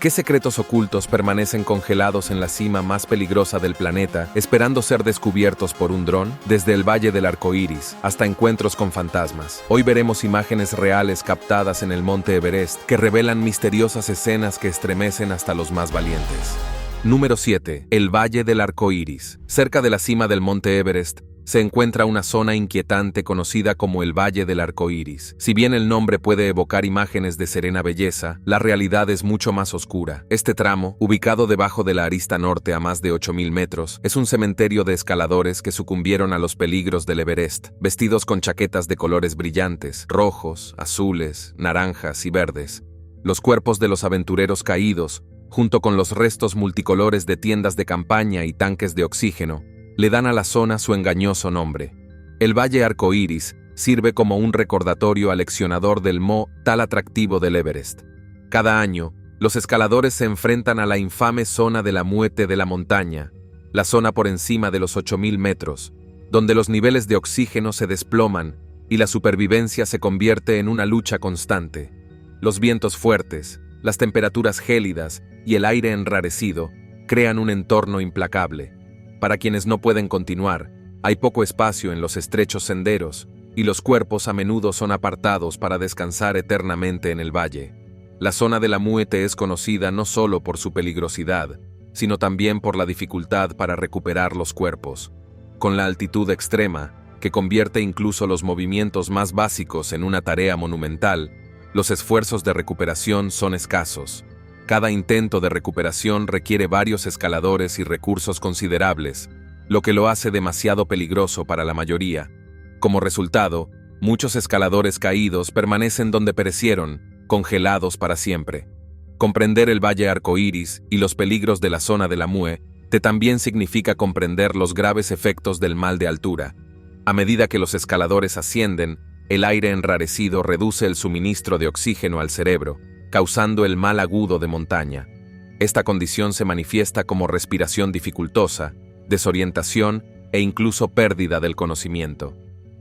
¿Qué secretos ocultos permanecen congelados en la cima más peligrosa del planeta, esperando ser descubiertos por un dron? Desde el Valle del Arco Iris hasta encuentros con fantasmas. Hoy veremos imágenes reales captadas en el Monte Everest que revelan misteriosas escenas que estremecen hasta los más valientes. Número 7. El Valle del Arco Iris. Cerca de la cima del Monte Everest se encuentra una zona inquietante conocida como el Valle del Arco Iris. Si bien el nombre puede evocar imágenes de serena belleza, la realidad es mucho más oscura. Este tramo, ubicado debajo de la arista norte a más de 8.000 metros, es un cementerio de escaladores que sucumbieron a los peligros del Everest, vestidos con chaquetas de colores brillantes, rojos, azules, naranjas y verdes. Los cuerpos de los aventureros caídos, junto con los restos multicolores de tiendas de campaña y tanques de oxígeno, le dan a la zona su engañoso nombre. El Valle Arco Iris sirve como un recordatorio aleccionador del tal atractivo del Everest. Cada año, los escaladores se enfrentan a la infame zona de la muerte de la montaña, la zona por encima de los 8.000 metros, donde los niveles de oxígeno se desploman y la supervivencia se convierte en una lucha constante. Los vientos fuertes, las temperaturas gélidas y el aire enrarecido crean un entorno implacable. Para quienes no pueden continuar, hay poco espacio en los estrechos senderos y los cuerpos a menudo son apartados para descansar eternamente en el valle. La zona de la muerte es conocida no solo por su peligrosidad, sino también por la dificultad para recuperar los cuerpos. Con la altitud extrema, que convierte incluso los movimientos más básicos en una tarea monumental, los esfuerzos de recuperación son escasos. Cada intento de recuperación requiere varios escaladores y recursos considerables, lo que lo hace demasiado peligroso para la mayoría. Como resultado, muchos escaladores caídos permanecen donde perecieron, congelados para siempre. Comprender el Valle Arco Iris y los peligros de la zona de la muerte también significa comprender los graves efectos del mal de altura. A medida que los escaladores ascienden, el aire enrarecido reduce el suministro de oxígeno al cerebro, causando el mal agudo de montaña. Esta condición se manifiesta como respiración dificultosa, desorientación e incluso pérdida del conocimiento.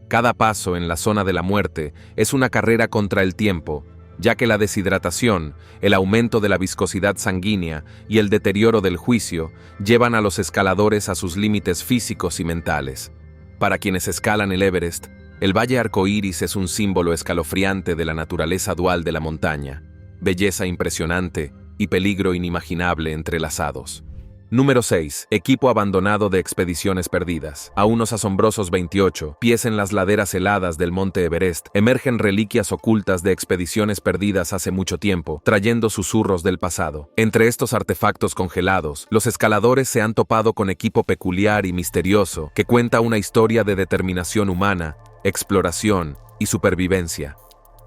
Cada paso en la zona de la muerte es una carrera contra el tiempo, ya que la deshidratación, el aumento de la viscosidad sanguínea y el deterioro del juicio llevan a los escaladores a sus límites físicos y mentales. Para quienes escalan el Everest, el Valle Arco Iris es un símbolo escalofriante de la naturaleza dual de la montaña. Belleza impresionante y peligro inimaginable entrelazados. Número 6. Equipo abandonado de expediciones perdidas. A unos asombrosos 28 pies en las laderas heladas del Monte Everest, emergen reliquias ocultas de expediciones perdidas hace mucho tiempo, trayendo susurros del pasado. Entre estos artefactos congelados, los escaladores se han topado con equipo peculiar y misterioso que cuenta una historia de determinación humana, exploración y supervivencia.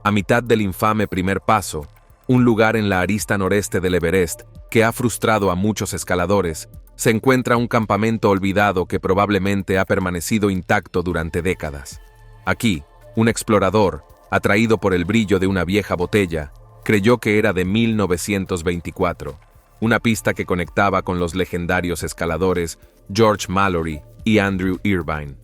A mitad del infame primer paso, un lugar en la arista noreste del Everest, que ha frustrado a muchos escaladores, se encuentra un campamento olvidado que probablemente ha permanecido intacto durante décadas. Aquí, un explorador, atraído por el brillo de una vieja botella, creyó que era de 1924, una pista que conectaba con los legendarios escaladores George Mallory y Andrew Irvine.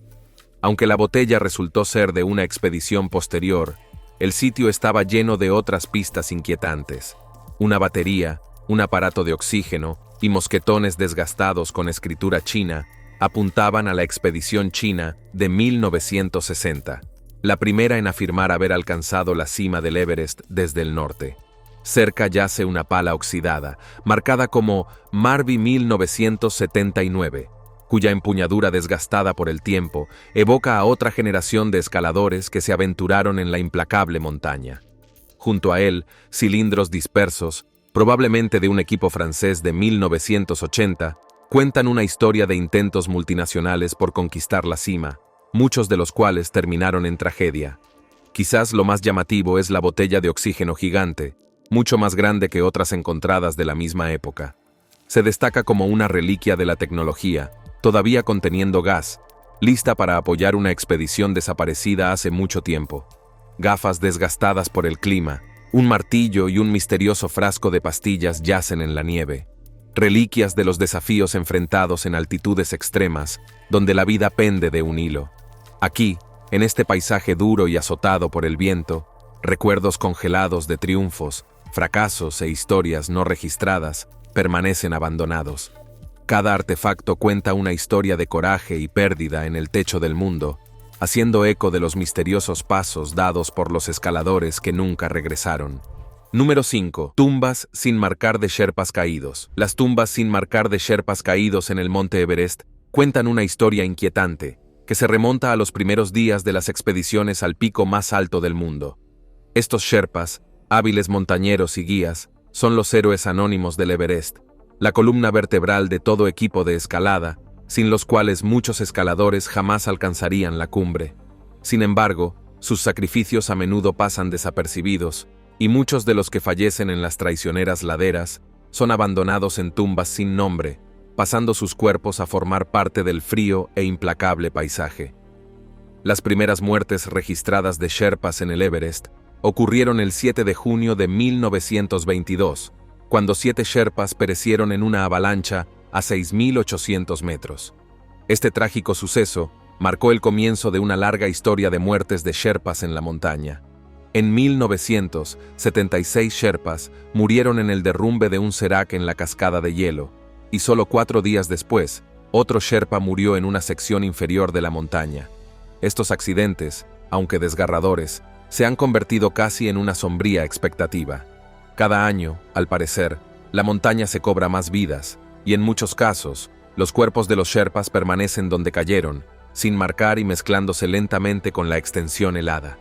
Aunque la botella resultó ser de una expedición posterior, el sitio estaba lleno de otras pistas inquietantes. Una batería, un aparato de oxígeno y mosquetones desgastados con escritura china apuntaban a la expedición china de 1960, la primera en afirmar haber alcanzado la cima del Everest desde el norte. Cerca yace una pala oxidada, marcada como Marby 1979, cuya empuñadura desgastada por el tiempo evoca a otra generación de escaladores que se aventuraron en la implacable montaña. Junto a él, cilindros dispersos, probablemente de un equipo francés de 1980, cuentan una historia de intentos multinacionales por conquistar la cima, muchos de los cuales terminaron en tragedia. Quizás lo más llamativo es la botella de oxígeno gigante, mucho más grande que otras encontradas de la misma época. Se destaca como una reliquia de la tecnología, todavía conteniendo gas, lista para apoyar una expedición desaparecida hace mucho tiempo. Gafas desgastadas por el clima, un martillo y un misterioso frasco de pastillas yacen en la nieve. Reliquias de los desafíos enfrentados en altitudes extremas, donde la vida pende de un hilo. Aquí, en este paisaje duro y azotado por el viento, recuerdos congelados de triunfos, fracasos e historias no registradas permanecen abandonados. Cada artefacto cuenta una historia de coraje y pérdida en el techo del mundo, haciendo eco de los misteriosos pasos dados por los escaladores que nunca regresaron. Número 5. Tumbas sin marcar de Sherpas caídos. Las tumbas sin marcar de Sherpas caídos en el monte Everest cuentan una historia inquietante, que se remonta a los primeros días de las expediciones al pico más alto del mundo. Estos Sherpas, hábiles montañeros y guías, son los héroes anónimos del Everest, la columna vertebral de todo equipo de escalada, sin los cuales muchos escaladores jamás alcanzarían la cumbre. Sin embargo, sus sacrificios a menudo pasan desapercibidos, y muchos de los que fallecen en las traicioneras laderas son abandonados en tumbas sin nombre, pasando sus cuerpos a formar parte del frío e implacable paisaje. Las primeras muertes registradas de Sherpas en el Everest ocurrieron el 7 de junio de 1922, cuando 7 Sherpas perecieron en una avalancha a 6.800 metros. Este trágico suceso marcó el comienzo de una larga historia de muertes de Sherpas en la montaña. En 1976 Sherpas murieron en el derrumbe de un serac en la cascada de hielo, y solo 4 días después, otro Sherpa murió en una sección inferior de la montaña. Estos accidentes, aunque desgarradores, se han convertido casi en una sombría expectativa. Cada año, al parecer, la montaña se cobra más vidas, y en muchos casos, los cuerpos de los Sherpas permanecen donde cayeron, sin marcar y mezclándose lentamente con la extensión helada.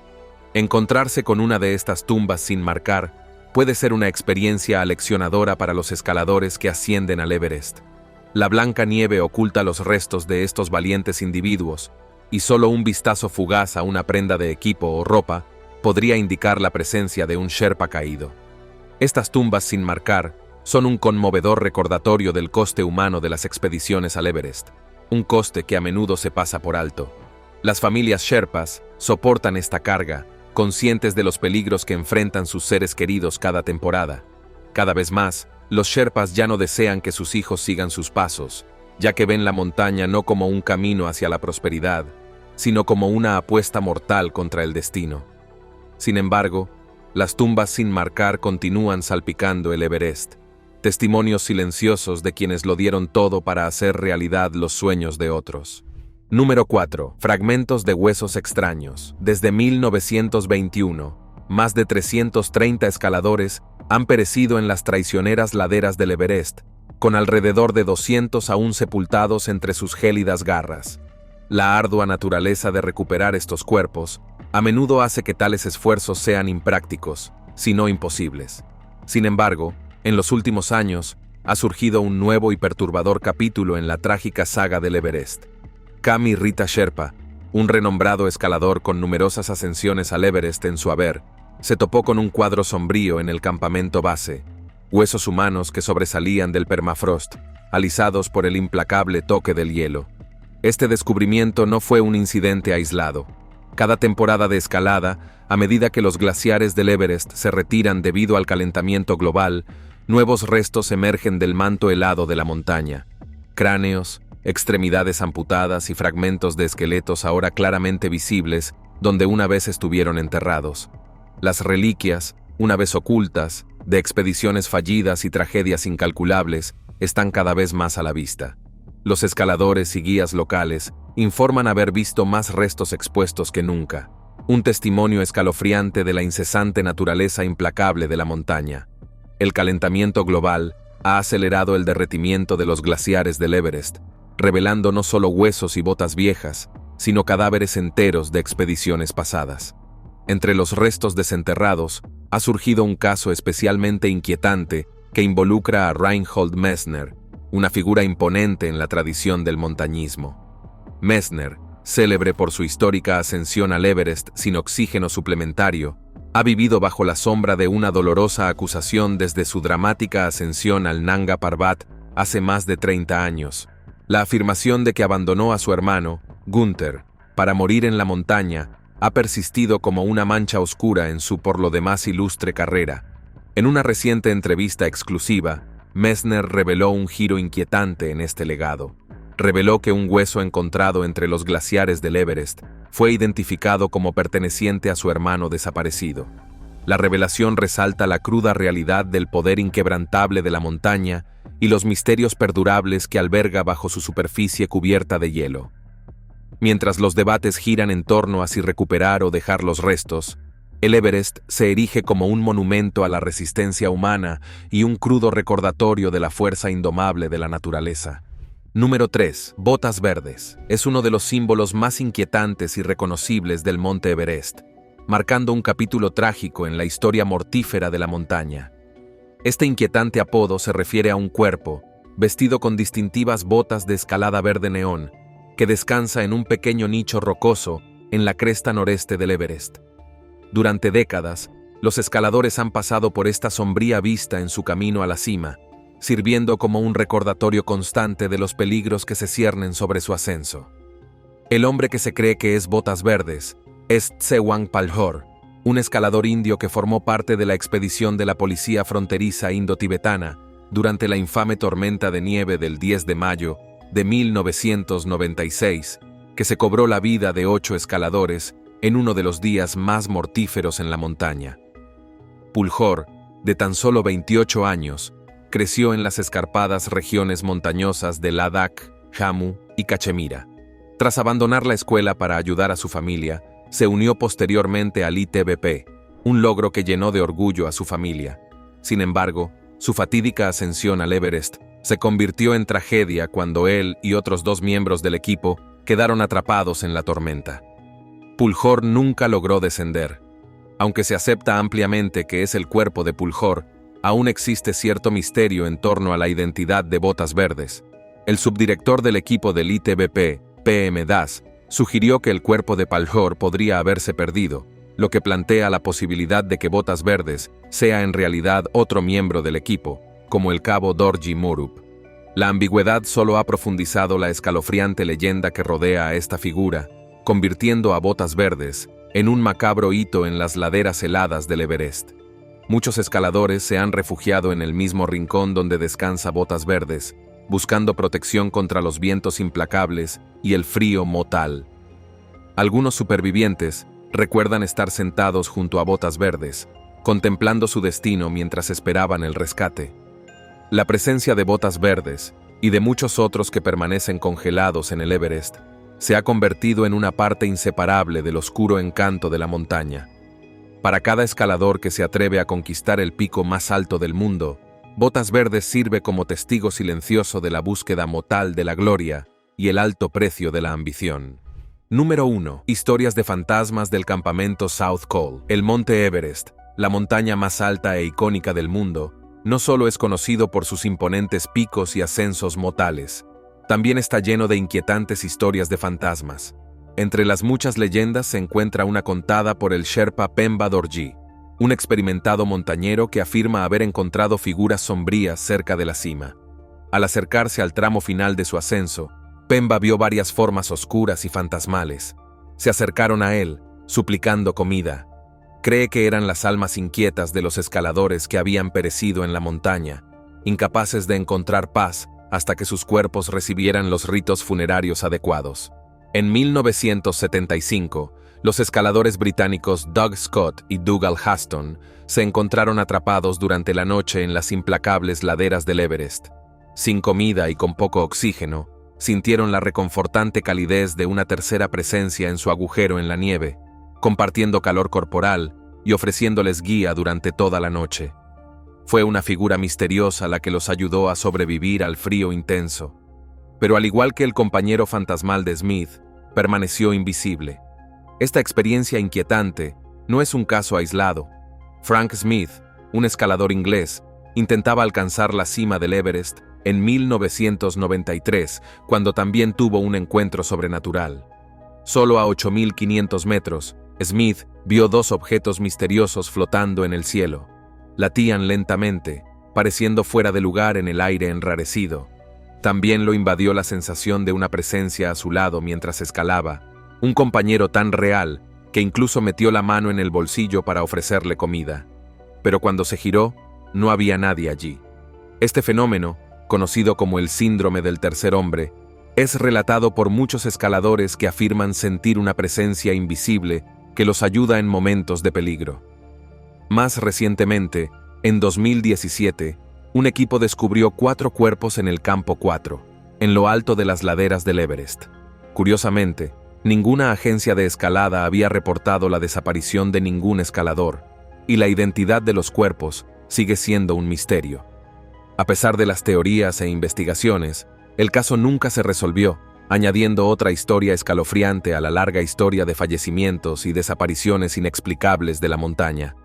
Encontrarse con una de estas tumbas sin marcar puede ser una experiencia aleccionadora para los escaladores que ascienden al Everest. La blanca nieve oculta los restos de estos valientes individuos, y solo un vistazo fugaz a una prenda de equipo o ropa podría indicar la presencia de un Sherpa caído. Estas tumbas sin marcar son un conmovedor recordatorio del coste humano de las expediciones al Everest, un coste que a menudo se pasa por alto. Las familias Sherpas soportan esta carga, conscientes de los peligros que enfrentan sus seres queridos cada temporada. Cada vez más, los Sherpas ya no desean que sus hijos sigan sus pasos, ya que ven la montaña no como un camino hacia la prosperidad, sino como una apuesta mortal contra el destino. Sin embargo, las tumbas sin marcar continúan salpicando el Everest, testimonios silenciosos de quienes lo dieron todo para hacer realidad los sueños de otros. Número 4. Fragmentos de huesos extraños. Desde 1921, más de 330 escaladores han perecido en las traicioneras laderas del Everest, con alrededor de 200 aún sepultados entre sus gélidas garras. La ardua naturaleza de recuperar estos cuerpos a menudo hace que tales esfuerzos sean imprácticos, si no imposibles. Sin embargo, en los últimos años, ha surgido un nuevo y perturbador capítulo en la trágica saga del Everest. Kami Rita Sherpa, un renombrado escalador con numerosas ascensiones al Everest en su haber, se topó con un cuadro sombrío en el campamento base, huesos humanos que sobresalían del permafrost, alisados por el implacable toque del hielo. Este descubrimiento no fue un incidente aislado. Cada temporada de escalada, a medida que los glaciares del Everest se retiran debido al calentamiento global, nuevos restos emergen del manto helado de la montaña. Cráneos, extremidades amputadas y fragmentos de esqueletos ahora claramente visibles donde una vez estuvieron enterrados. Las reliquias, una vez ocultas, de expediciones fallidas y tragedias incalculables, están cada vez más a la vista. Los escaladores y guías locales informan haber visto más restos expuestos que nunca, un testimonio escalofriante de la incesante naturaleza implacable de la montaña. El calentamiento global ha acelerado el derretimiento de los glaciares del Everest, revelando no solo huesos y botas viejas, sino cadáveres enteros de expediciones pasadas. Entre los restos desenterrados, ha surgido un caso especialmente inquietante que involucra a Reinhold Messner, una figura imponente en la tradición del montañismo. Messner, célebre por su histórica ascensión al Everest sin oxígeno suplementario, ha vivido bajo la sombra de una dolorosa acusación desde su dramática ascensión al Nanga Parbat hace más de 30 años. La afirmación de que abandonó a su hermano, Gunther, para morir en la montaña, ha persistido como una mancha oscura en su por lo demás ilustre carrera. En una reciente entrevista exclusiva, Messner reveló un giro inquietante en este legado. Reveló que un hueso encontrado entre los glaciares del Everest fue identificado como perteneciente a su hermano desaparecido. La revelación resalta la cruda realidad del poder inquebrantable de la montaña y los misterios perdurables que alberga bajo su superficie cubierta de hielo. Mientras los debates giran en torno a si recuperar o dejar los restos, el Everest se erige como un monumento a la resistencia humana y un crudo recordatorio de la fuerza indomable de la naturaleza. Número 3. Botas verdes. Es uno de los símbolos más inquietantes y reconocibles del Monte Everest, marcando un capítulo trágico en la historia mortífera de la montaña. Este inquietante apodo se refiere a un cuerpo, vestido con distintivas botas de escalada verde neón, que descansa en un pequeño nicho rocoso en la cresta noreste del Everest. Durante décadas, los escaladores han pasado por esta sombría vista en su camino a la cima, sirviendo como un recordatorio constante de los peligros que se ciernen sobre su ascenso. El hombre que se cree que es Botas Verdes es Tsewang Palhor, un escalador indio que formó parte de la expedición de la policía fronteriza indo-tibetana durante la infame tormenta de nieve del 10 de mayo de 1996, que se cobró la vida de 8 escaladores en uno de los días más mortíferos en la montaña. Pulhor, de tan solo 28 años, creció en las escarpadas regiones montañosas de Ladakh, Jammu y Cachemira. Tras abandonar la escuela para ayudar a su familia, se unió posteriormente al ITBP, un logro que llenó de orgullo a su familia. Sin embargo, su fatídica ascensión al Everest se convirtió en tragedia cuando él y otros 2 miembros del equipo quedaron atrapados en la tormenta. Pulhor nunca logró descender. Aunque se acepta ampliamente que es el cuerpo de Pulhor, aún existe cierto misterio en torno a la identidad de Botas Verdes. El subdirector del equipo del ITBP, PM Das, sugirió que el cuerpo de Pulhor podría haberse perdido, lo que plantea la posibilidad de que Botas Verdes sea en realidad otro miembro del equipo, como el cabo Dorji Morup. La ambigüedad solo ha profundizado la escalofriante leyenda que rodea a esta figura, convirtiendo a Botas Verdes en un macabro hito en las laderas heladas del Everest. Muchos escaladores se han refugiado en el mismo rincón donde descansa Botas Verdes, buscando protección contra los vientos implacables y el frío mortal. Algunos supervivientes recuerdan estar sentados junto a Botas Verdes, contemplando su destino mientras esperaban el rescate. La presencia de Botas Verdes y de muchos otros que permanecen congelados en el Everest se ha convertido en una parte inseparable del oscuro encanto de la montaña. Para cada escalador que se atreve a conquistar el pico más alto del mundo, Botas Verdes sirve como testigo silencioso de la búsqueda mortal de la gloria y el alto precio de la ambición. Número 1. Historias de fantasmas del campamento South Col. El Monte Everest, la montaña más alta e icónica del mundo, no solo es conocido por sus imponentes picos y ascensos mortales, también está lleno de inquietantes historias de fantasmas. Entre las muchas leyendas se encuentra una contada por el Sherpa Pemba Dorji, un experimentado montañero que afirma haber encontrado figuras sombrías cerca de la cima. Al acercarse al tramo final de su ascenso, Pemba vio varias formas oscuras y fantasmales. Se acercaron a él, suplicando comida. Cree que eran las almas inquietas de los escaladores que habían perecido en la montaña, incapaces de encontrar paz hasta que sus cuerpos recibieran los ritos funerarios adecuados. En 1975, los escaladores británicos Doug Scott y Dougal Haston se encontraron atrapados durante la noche en las implacables laderas del Everest. Sin comida y con poco oxígeno, sintieron la reconfortante calidez de una tercera presencia en su agujero en la nieve, compartiendo calor corporal y ofreciéndoles guía durante toda la noche. Fue una figura misteriosa la que los ayudó a sobrevivir al frío intenso. Pero al igual que el compañero fantasmal de Smith, permaneció invisible. Esta experiencia inquietante no es un caso aislado. Frank Smith, un escalador inglés, intentaba alcanzar la cima del Everest en 1993, cuando también tuvo un encuentro sobrenatural. Solo a 8.500 metros, Smith vio 2 objetos misteriosos flotando en el cielo. Latían lentamente, pareciendo fuera de lugar en el aire enrarecido. También lo invadió la sensación de una presencia a su lado mientras escalaba, un compañero tan real que incluso metió la mano en el bolsillo para ofrecerle comida. Pero cuando se giró, no había nadie allí. Este fenómeno, conocido como el síndrome del tercer hombre, es relatado por muchos escaladores que afirman sentir una presencia invisible que los ayuda en momentos de peligro. Más recientemente, en 2017, un equipo descubrió 4 cuerpos en el Campo 4, en lo alto de las laderas del Everest. Curiosamente, ninguna agencia de escalada había reportado la desaparición de ningún escalador, y la identidad de los cuerpos sigue siendo un misterio. A pesar de las teorías e investigaciones, el caso nunca se resolvió, añadiendo otra historia escalofriante a la larga historia de fallecimientos y desapariciones inexplicables de la montaña.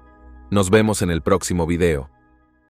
Nos vemos en el próximo video.